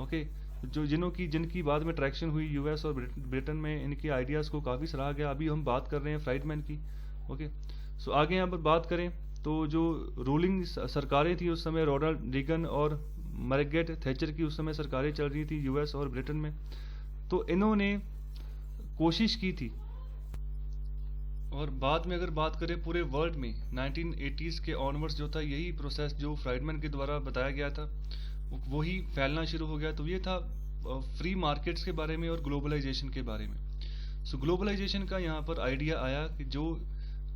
A: ओके, जो जिनकी बाद में ट्रैक्शन हुई यूएस और ब्रिटेन में, इनके आइडियाज़ को काफ़ी सराहा गया। अभी हम बात कर रहे हैं फ्राइडमैन की, ओके। सो आगे यहाँ पर बात करें तो जो रूलिंग सरकारें थी उस समय रोनाल्ड रीगन और मार्गरेट थैचर की उस समय सरकारें चल रही थी यूएस और ब्रिटेन में, तो इन्होंने कोशिश की थी। और बाद में अगर बात करें पूरे वर्ल्ड में 1980s के ऑनवर्ड्स जो था यही प्रोसेस जो फ्राइडमैन के द्वारा बताया गया था वही फैलना शुरू हो गया। तो ये था फ्री मार्केट्स के बारे में और ग्लोबलाइजेशन के बारे में। सो ग्लोबलाइजेशन का यहाँ पर आइडिया आया कि जो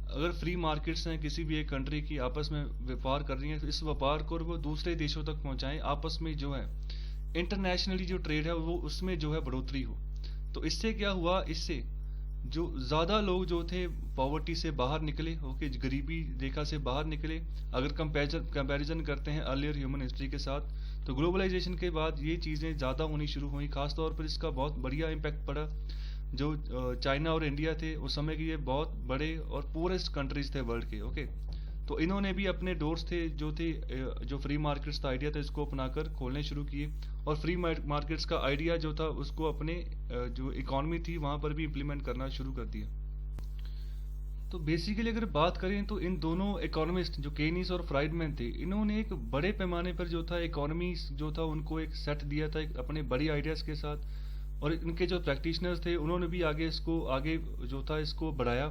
A: अगर फ्री मार्केट्स हैं किसी भी एक कंट्री की आपस में व्यापार कर रही हैं, तो इस व्यापार को वो दूसरे देशों तक पहुँचाएं, आपस में जो है इंटरनेशनली जो ट्रेड है वो उसमें जो है बढ़ोतरी हो। तो इससे क्या हुआ, इससे जो ज़्यादा लोग जो थे पॉवर्टी से बाहर निकले, ओके, गरीबी रेखा से बाहर निकले। अगर कंपैरिजन करते हैं अर्लियर ह्यूमन हिस्ट्री के साथ, तो ग्लोबलाइजेशन के बाद ये चीज़ें ज़्यादा होनी शुरू हुई। खासतौर पर इसका बहुत बढ़िया इम्पैक्ट पड़ा। जो चाइना और इंडिया थे उस समय के ये बहुत बड़े और पूरेस्ट कंट्रीज थे वर्ल्ड के, ओके। तो इन्होंने भी अपने डोर्स थे जो फ्री मार्केट्स का आइडिया था इसको अपनाकर खोलने शुरू किए, और फ्री मार्केट्स का आइडिया जो था उसको अपने जो इकॉनमी थी वहाँ पर भी इम्प्लीमेंट करना शुरू कर दिया। तो बेसिकली अगर बात करें तो इन दोनों इकोनॉमिस्ट जो केनीस और फ्राइडमैन थे, इन्होंने एक बड़े पैमाने पर जो था इकोनॉमी जो था उनको एक सेट दिया था अपने बड़ी आइडियाज़ के साथ, और इनके जो प्रैक्टिशनर्स थे उन्होंने भी आगे जो था इसको बढ़ाया।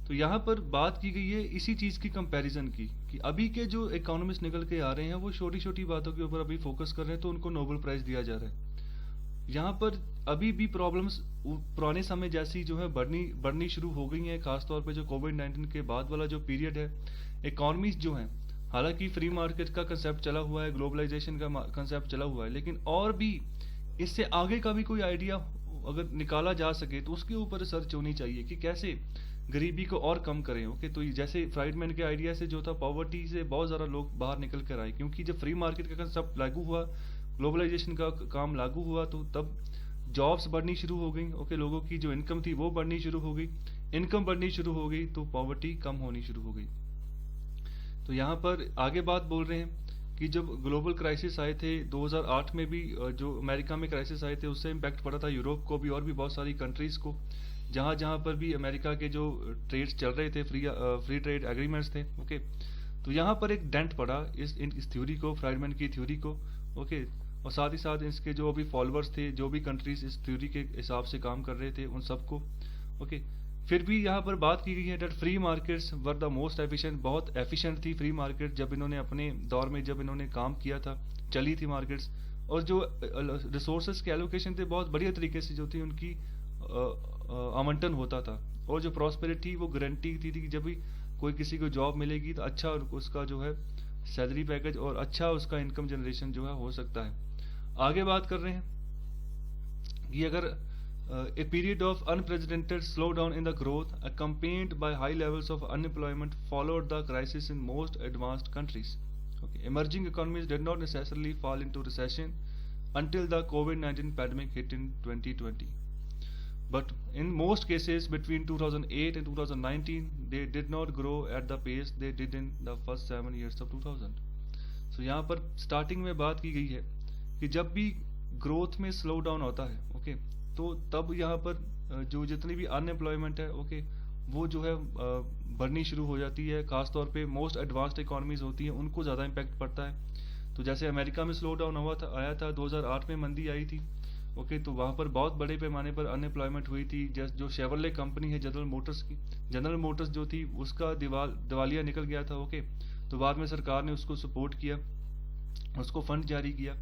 A: तो यहाँ पर बात की गई है इसी चीज़ की कंपैरिजन की कि अभी के जो इकोनॉमिस्ट निकल के आ रहे हैं वो छोटी छोटी बातों के ऊपर अभी फोकस कर रहे हैं, तो उनको नोबेल प्राइज़ दिया जा रहा है। यहाँ पर अभी भी प्रॉब्लम्स पुराने समय जैसी जो है बढ़नी शुरू हो गई हैं। खासतौर पे जो कोविड-19 के बाद वाला जो पीरियड है, इकोनॉमीज जो हैं, हालांकि फ्री मार्केट का कंसेप्ट चला हुआ है, ग्लोबलाइजेशन का कंसेप्ट चला हुआ है, लेकिन और भी इससे आगे का भी कोई आइडिया अगर निकाला जा सके तो उसके ऊपर रिसर्च होनी चाहिए कि कैसे गरीबी को और कम करें, ओके। तो जैसे फ्राइडमैन के आइडिया से जो था पॉवर्टी से बहुत ज़्यादा लोग बाहर निकल कर आए, क्योंकि जब फ्री मार्केट का कंसेप्ट लागू हुआ, ग्लोबलाइजेशन का काम लागू हुआ, तो तब जॉब्स बढ़नी शुरू हो गई, ओके। लोगों की जो इनकम थी वो बढ़नी शुरू हो गई, इनकम बढ़नी शुरू हो गई तो पॉवर्टी कम होनी शुरू हो गई। तो यहाँ पर आगे बात बोल रहे हैं कि जब ग्लोबल क्राइसिस आए थे 2008 में भी, जो अमेरिका में क्राइसिस आए थे उससे इम्पैक्ट पड़ा था यूरोप को भी और भी बहुत सारी कंट्रीज़ को, जहाँ पर भी अमेरिका के जो ट्रेड्स चल रहे थे, फ्री ट्रेड एग्रीमेंट्स थे, ओके। तो यहाँ पर एक डेंट पड़ा इस थ्योरी को, फ्राइडमैन की थ्योरी को, ओके। और साथ ही साथ इसके जो भी फॉलोअर्स थे, जो भी कंट्रीज इस थ्योरी के हिसाब से काम कर रहे थे, उन सबको, ओके। फिर भी यहाँ पर बात की गई है debt free markets were the most efficient. बहुत एफिशिएंट थी फ्री मार्केट जब इन्होंने अपने दौर में जब इन्होंने काम किया था, चली थी मार्केट्स, और जो रिसोर्सेज के एलोकेशन थे बहुत बढ़िया तरीके से जो थी उनकी आवंटन होता था, और जो प्रॉस्पेरिटी वो गारंटी थी कि जब भी कोई किसी को जॉब मिलेगी तो अच्छा उसका जो है सैलरी पैकेज और अच्छा उसका इनकम जनरेशन जो है हो सकता है। आगे बात कर रहे हैं कि अगर a period of unprecedented slowdown in the growth accompanied by high levels of unemployment followed the crisis in most advanced countries. Okay. Emerging economies did not necessarily fall into recession until the COVID-19 pandemic hit in 2020. But in most cases between 2008 and 2019, they did not grow at the pace they did in the first 7 years of 2000. So यहाँ पर स्टार्टिंग में बात की गई है कि जब भी ग्रोथ में स्लो डाउन होता है, ओके, तो तब यहाँ पर जो जितनी भी अनएम्प्लॉयमेंट है, ओके, वो जो है बढ़नी शुरू हो जाती है। खासतौर पे मोस्ट एडवांस्ड इकोनॉमीज होती हैं उनको ज़्यादा इम्पैक्ट पड़ता है। तो जैसे अमेरिका में स्लो डाउन आया था 2008 में मंदी आई थी, ओके, तो वहाँ पर बहुत बड़े पैमाने पर अनएम्प्लॉयमेंट हुई थी। जो शेवरले कंपनी है जनरल मोटर्स जो थी उसका दिवालिया निकल गया था, ओके। तो बाद में सरकार ने उसको सपोर्ट किया, उसको फंड जारी किया।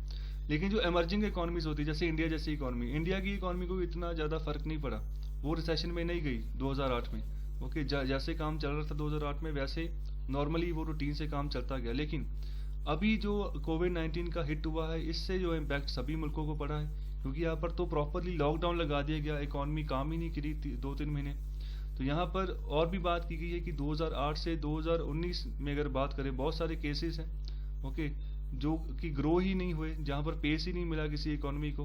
A: लेकिन जो इमर्जिंग इकोनॉमीज होती है जैसे इंडिया जैसी इकोनॉमी, इंडिया की इकोनॉमी को इतना ज़्यादा फर्क नहीं पड़ा, वो रिसेशन में नहीं गई 2008 में, ओके। जैसे काम चल रहा था 2008 में वैसे नॉर्मली वो रूटीन से काम चलता गया। लेकिन अभी जो कोविड-19 का हिट हुआ है इससे जो इम्पैक्ट सभी मुल्कों को पड़ा है, क्योंकि यहाँ पर तो प्रॉपरली लॉकडाउन लगा दिया गया, इकोनॉमी काम ही नहीं करी 2-3 महीने। तो यहाँ पर और भी बात की गई है कि 2008 से 2019 में अगर बात करें बहुत सारे केसेस हैं, ओके, जो कि ग्रो ही नहीं हुए, जहाँ पर पेस ही नहीं मिला किसी इकोनॉमी को।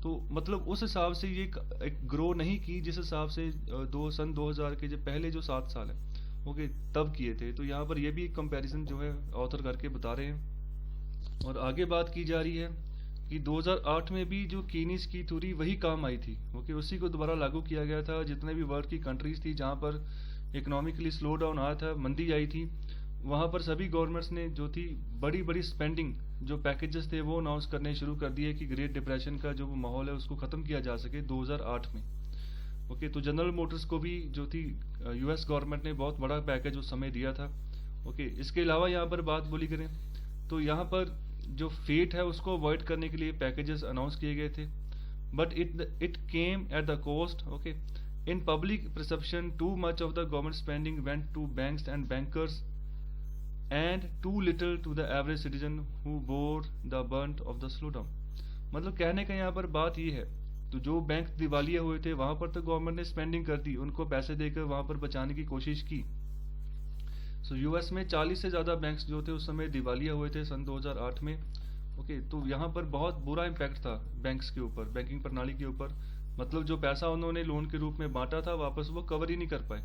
A: तो मतलब उस हिसाब से ये एक ग्रो नहीं की जिस हिसाब से सन 2000 के जो पहले जो 7 साल है ओके तब किए थे। तो यहाँ पर ये भी एक कंपैरिजन जो है ऑथर करके बता रहे हैं। और आगे बात की जा रही है कि 2008 में भी जो कीनीज की थ्योरी वही काम आई थी ओके, उसी को दोबारा लागू किया गया था। जितने भी वर्ल्ड की कंट्रीज थी जहाँ पर इकोनॉमिकली स्लो डाउन आया था, मंदी आई थी, वहाँ पर सभी गवर्नमेंट्स ने जो थी बड़ी बड़ी स्पेंडिंग जो पैकेजेस थे वो अनाउंस करने शुरू कर दिए कि ग्रेट डिप्रेशन का जो माहौल है उसको ख़त्म किया जा सके 2008 में ओके। तो जनरल मोटर्स को भी जो थी यूएस गवर्नमेंट ने बहुत बड़ा पैकेज उस समय दिया था ओके। इसके अलावा यहाँ पर बात बोली करें तो यहाँ पर जो फेट है उसको अवॉइड करने के लिए पैकेजेस अनाउंस किए गए थे, but it came at the cost okay. In public perception too much of the government spending went to banks and bankers and too little to the average citizen who bore the brunt of the slowdown. मतलब कहने का यहाँ पर बात ये है, तो जो बैंक दिवालिया हुए थे वहां पर तो गवर्नमेंट ने स्पेंडिंग कर दी, उनको पैसे देकर वहां पर बचाने की कोशिश की। सो यूएस में 40 से ज़्यादा बैंक्स जो थे उस समय दिवालिया हुए थे सन 2008 में ओके। तो यहाँ पर बहुत बुरा इम्पैक्ट था बैंक्स के ऊपर, बैंकिंग प्रणाली के ऊपर। मतलब जो पैसा उन्होंने लोन के रूप में बांटा था वापस वो कवर ही नहीं कर पाए।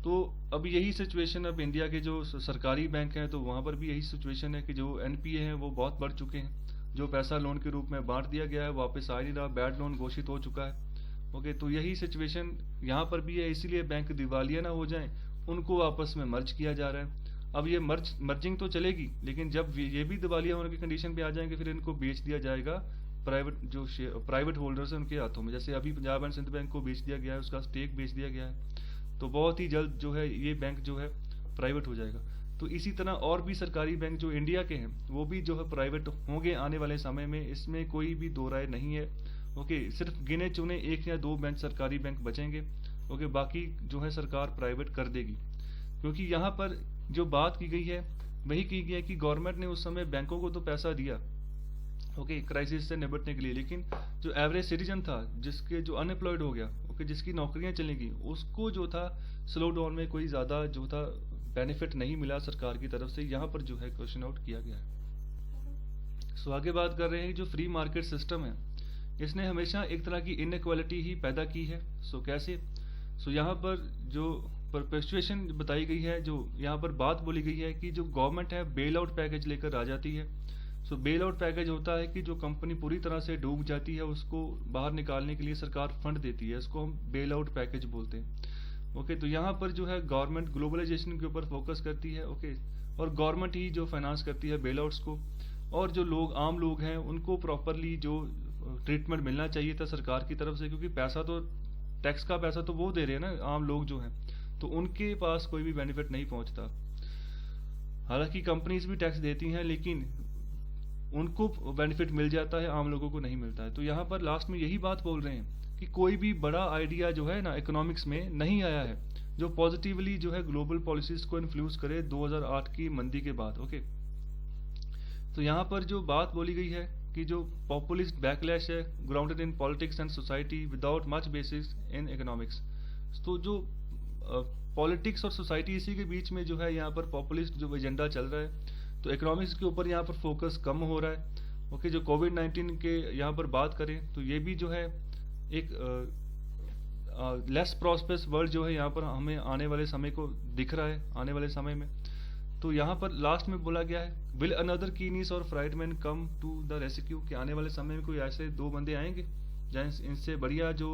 A: तो अब यही सिचुएशन अब इंडिया के जो सरकारी बैंक हैं तो वहाँ पर भी यही सिचुएशन है कि जो एनपीए हैं वो बहुत बढ़ चुके हैं। जो पैसा लोन के रूप में बांट दिया गया है वापस आ नहीं रहा, बैड लोन घोषित हो चुका है ओके। तो यही सिचुएशन यहाँ पर भी है, इसीलिए बैंक दिवालिया ना हो जाएं, उनको आपस में मर्ज किया जा रहा है। अब ये मर्जिंग तो चलेगी, लेकिन जब ये भी दिवालिया होने की कंडीशन पे आ जाएंगे फिर इनको बेच दिया जाएगा प्राइवेट होल्डर्स हैं उनके हाथों में। जैसे अभी पंजाब एंड सिंध बैंक को बेच दिया गया है, उसका स्टेक बेच दिया गया है। तो बहुत ही जल्द जो है ये बैंक जो है प्राइवेट हो जाएगा। तो इसी तरह और भी सरकारी बैंक जो इंडिया के हैं वो भी जो है प्राइवेट होंगे आने वाले समय में, इसमें कोई भी दो राय नहीं है ओके। सिर्फ गिने चुने 1 या 2 बैंक सरकारी बैंक बचेंगे ओके, बाकी जो है सरकार प्राइवेट कर देगी। क्योंकि यहाँ पर जो बात की गई है वही की गई है कि गवर्नमेंट ने उस समय बैंकों को तो पैसा दिया ओके क्राइसिस से निपटने के लिए, लेकिन जो एवरेज सिटीजन था, जिसके जो अनएम्प्लॉयड हो गया ओके, जिसकी नौकरियां चली गई, उसको जो था स्लो डाउन में कोई ज़्यादा जो था बेनिफिट नहीं मिला सरकार की तरफ से। यहाँ पर जो है क्वेश्चन आउट किया गया है। सो आगे बात कर रहे हैं जो फ्री मार्केट सिस्टम है इसने हमेशा एक तरह की इनइक्वालिटी ही पैदा की है। सो कैसे? सो यहाँ पर जो परपेचुएशन बताई गई है, जो यहाँ पर बात बोली गई है कि जो गवर्नमेंट है बेल आउट पैकेज लेकर आ जाती है। सो बेल आउट पैकेज होता है कि जो कंपनी पूरी तरह से डूब जाती है उसको बाहर निकालने के लिए सरकार फंड देती है, इसको हम बेल आउट पैकेज बोलते हैं ओके। तो यहाँ पर जो है गवर्नमेंट ग्लोबलाइजेशन के ऊपर फोकस करती है ओके, और गवर्नमेंट ही जो फाइनेंस करती है बेल आउट्स को, और जो लोग आम लोग हैं उनको प्रॉपरली जो ट्रीटमेंट मिलना चाहिए था सरकार की तरफ से, क्योंकि पैसा तो टैक्स का पैसा तो वो दे रहे हैं ना आम लोग जो हैं, तो उनके पास कोई भी बेनिफिट नहीं पहुंचता। हालांकि कंपनीज भी टैक्स देती हैं लेकिन उनको बेनिफिट मिल जाता है, आम लोगों को नहीं मिलता है। तो यहाँ पर लास्ट में यही बात बोल रहे हैं कि कोई भी बड़ा आइडिया जो है ना इकोनॉमिक्स में नहीं आया है जो पॉजिटिवली जो है ग्लोबल पॉलिसीज को इन्फ्लुएंस करे 2008 की मंदी के बाद ओके। तो यहाँ पर जो बात बोली गई है कि जो पॉपुलिस्ट बैकलैश है grounded in politics and society without much basis in economics. तो जो पॉलिटिक्स और सोसाइटी इसी के बीच में जो है यहाँ पर पॉपुलिस्ट जो एजेंडा चल रहा है, तो इकोनॉमिक्स के ऊपर यहाँ पर फोकस कम हो रहा है ओके। जो कोविड-19 के यहाँ पर बात करें तो ये भी जो है एक लेस प्रॉस्पेरस वर्ल्ड जो है यहाँ पर हमें आने वाले समय को दिख रहा है आने वाले समय में। तो यहाँ पर लास्ट में बोला गया है विल अनदर कीनीस और Friedman come to the rescue, कि आने वाले समय में कोई ऐसे 2 बंदे आएंगे जहाँ इनसे बढ़िया जो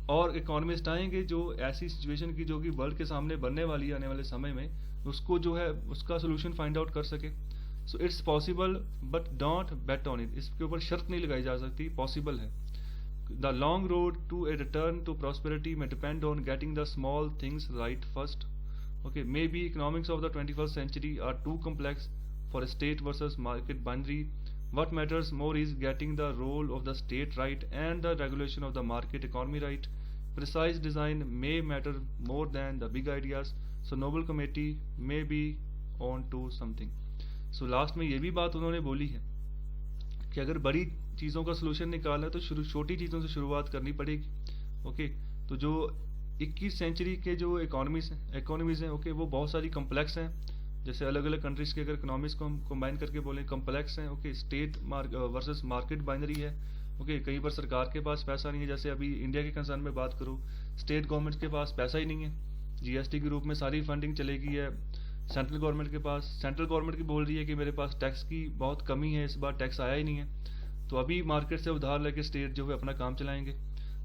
A: और इकोनॉमिस्ट आएंगे जो ऐसी सिचुएशन की जो कि वर्ल्ड के सामने बनने वाली है आने वाले समय में, उसको जो है उसका सोल्यूशन फाइंड आउट कर सके। So it's possible but don't bet on it, इसके ऊपर शर्त नहीं लगाई जा सकती, पॉसिबल है। The long road to a return to prosperity may depend on getting the small things right first. Okay, maybe economics of the 21st century are too complex for a state versus market binary. What matters more is getting the role of the state right and the regulation of the market economy right. Precise design may matter more than the big ideas. So Nobel Committee may be on to something. So last में ये भी बात उन्होंने बोली है कि अगर बड़ी चीज़ों का सोल्यूशन निकालना है तो छोटी चीज़ों से शुरुआत करनी पड़ेगी ओके। तो जो 21 सेंचुरी के जो इकोनॉमीज हैं ओके वो बहुत सारी कम्प्लेक्स हैं जैसे अलग अलग कंट्रीज के अगर इकोनॉमिक्स को हम कंबाइन करके बोलें, कम्प्लेक्स हैं, okay, state versus market binary है, ओके, कई बार सरकार के पास पैसा नहीं है, जैसे अभी इंडिया के कंसर्न में बात करूँ, स्टेट गवर्नमेंट के पास पैसा ही नहीं है, जीएसटी के रूप में सारी फंडिंग चलेगी है सेंट्रल गवर्नमेंट के पास। सेंट्रल गवर्नमेंट की बोल रही है कि मेरे पास टैक्स की बहुत कमी है, इस बार टैक्स आया ही नहीं है, तो अभी मार्केट से उधार लेके स्टेट जो है अपना काम चलाएंगे।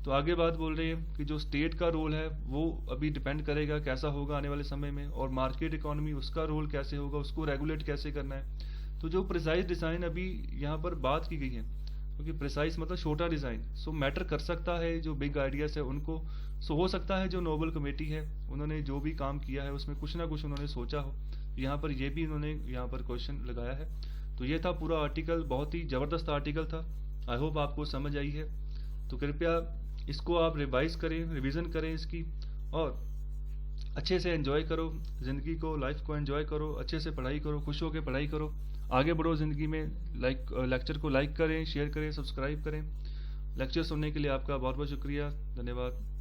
A: तो आगे बात बोल रही है कि जो स्टेट का रोल है वो अभी डिपेंड करेगा कैसा होगा आने वाले समय में, और मार्केट इकोनॉमी उसका रोल कैसे होगा, उसको रेगुलेट कैसे करना है। तो जो प्रिसाइज डिज़ाइन अभी यहाँ पर बात की गई है, क्योंकि प्रिसाइज मतलब छोटा डिज़ाइन, सो मैटर कर सकता है जो बिग आइडियाज़ है उनको। सो हो सकता है जो नोबल कमेटी है उन्होंने जो भी काम किया है उसमें कुछ ना कुछ उन्होंने सोचा हो, यहाँ पर ये भी उन्होंने यहाँ पर क्वेश्चन लगाया है। तो ये था पूरा आर्टिकल, बहुत ही ज़बरदस्त आर्टिकल था, आई होप आपको समझ आई है। तो कृपया इसको आप रिवाइज करें, रिवीजन करें इसकी, और अच्छे से एंजॉय करो ज़िंदगी को, लाइफ को एंजॉय करो, अच्छे से पढ़ाई करो, खुश होकर पढ़ाई करो, आगे बढ़ो ज़िंदगी में। लेक्चर को लाइक करें, शेयर करें, सब्सक्राइब करें। लेक्चर सुनने के लिए आपका बहुत बहुत शुक्रिया, धन्यवाद।